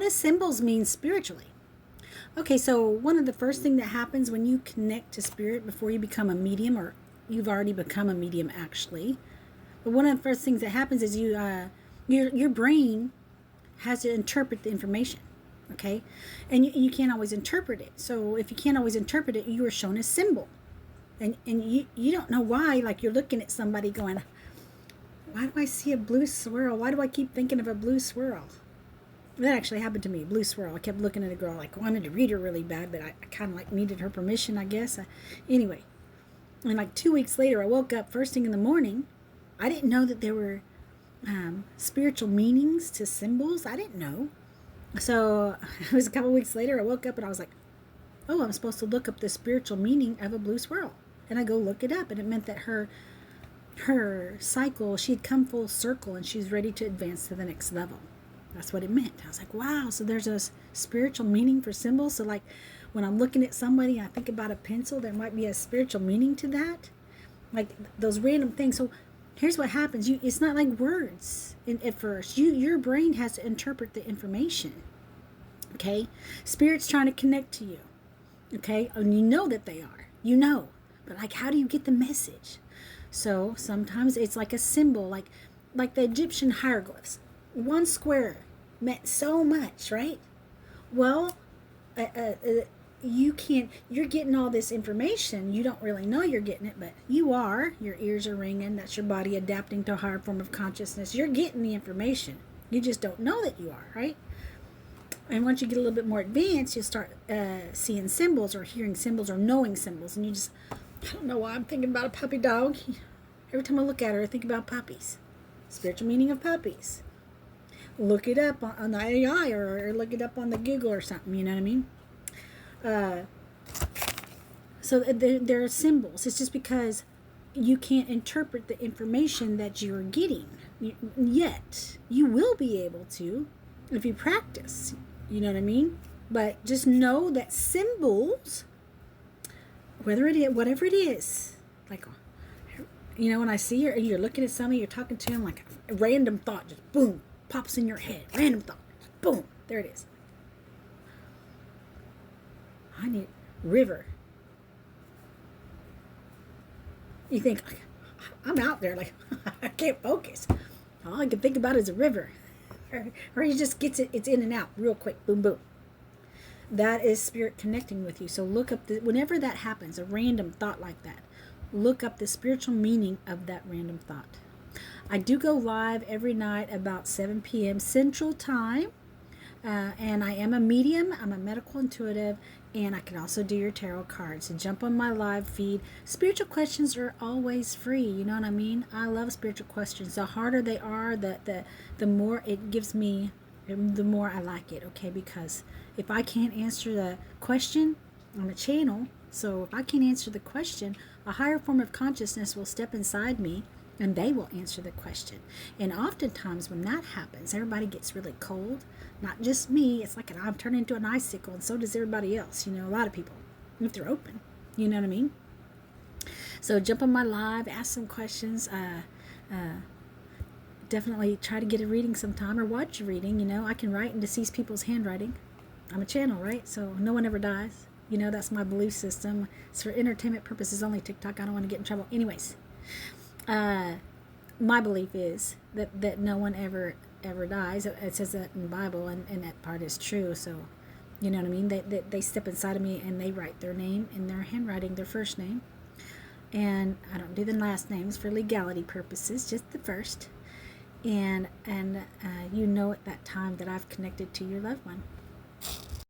does symbols mean spiritually? Okay, so one of the first thing that happens when you connect to spirit before you become a medium, or you've already become a medium actually, but one of the first things that happens is your brain has to interpret the information. Okay, and you can't always interpret it. So if you can't always interpret it, you are shown a symbol, and you don't know why. Like you're looking at somebody going, why do I see a blue swirl? Why do I keep thinking of a blue swirl? That actually happened to me, a blue swirl. I kept looking at a girl, like wanted to read her really bad, but I kind of like needed her permission, I guess. Anyway, and like 2 weeks later, I woke up first thing in the morning. I didn't know that there were spiritual meanings to symbols. I didn't know. So it was a couple weeks later, I woke up and I was like, oh, I'm supposed to look up the spiritual meaning of a blue swirl. And I go look it up, and it meant that her cycle, she had come full circle and she's ready to advance to the next level. That's what it meant. I was like, wow, so there's a spiritual meaning for symbols. So like when I'm looking at somebody and I think about a pencil, there might be a spiritual meaning to that. Like those random things. So here's what happens. It's not like words at first. Your brain has to interpret the information. Okay? Spirit's trying to connect to you. Okay? And you know that they are. You know. But like, how do you get the message? So sometimes it's like a symbol, like the Egyptian hieroglyphs. One square meant so much, right? Well, you're getting all this information. You don't really know you're getting it, but you are. Your ears are ringing. That's your body adapting to a higher form of consciousness. You're getting the information. You just don't know that you are, right? And once you get a little bit more advanced, you start seeing symbols or hearing symbols or knowing symbols. And you just, I don't know why I'm thinking about a puppy dog. Every time I look at her, I think about puppies. Spiritual meaning of puppies. Look it up on the AI or look it up on the Google or something, you know what I mean? So there are symbols. It's just because you can't interpret the information that you're getting yet. You will be able to if you practice, you know what I mean? But just know that symbols, whatever it is, like, you know, when I see you, you're looking at somebody, you're talking to them, like a random thought just boom pops in your head. Random thought, boom, there it is. I need river. You think, I'm out there, like I can't focus. All I can think about is a river, or he just gets it. It's in and out real quick. Boom, boom. That is spirit connecting with you. So look up whenever that happens, a random thought like that. Look up the spiritual meaning of that random thought. I do go live every night about 7 p.m. Central Time. And I am a medium. I'm a medical intuitive. And I can also do your tarot cards. So jump on my live feed. Spiritual questions are always free. You know what I mean? I love spiritual questions. The harder they are, the more it gives me, the more I like it. Okay? Because if I can't answer the question on a channel, so if I can't answer the question, a higher form of consciousness will step inside me and they will answer the question. And oftentimes when that happens, everybody gets really cold. Not just me. It's like I'm turning into an icicle, and so does everybody else. You know, a lot of people, if they're open. You know what I mean? So jump on my live, ask some questions. Definitely try to get a reading sometime or watch a reading. You know, I can write and deceased people's handwriting. I'm a channel, right? So no one ever dies. You know, that's my belief system. It's for entertainment purposes only. TikTok, I don't want to get in trouble. Anyways, my belief is that no one ever dies. It says that in the Bible, and that part is true. So, you know what I mean? They step inside of me and they write their name in their handwriting, their first name. And I don't do the last names for legality purposes, just the first. And you know at that time that I've connected to your loved one.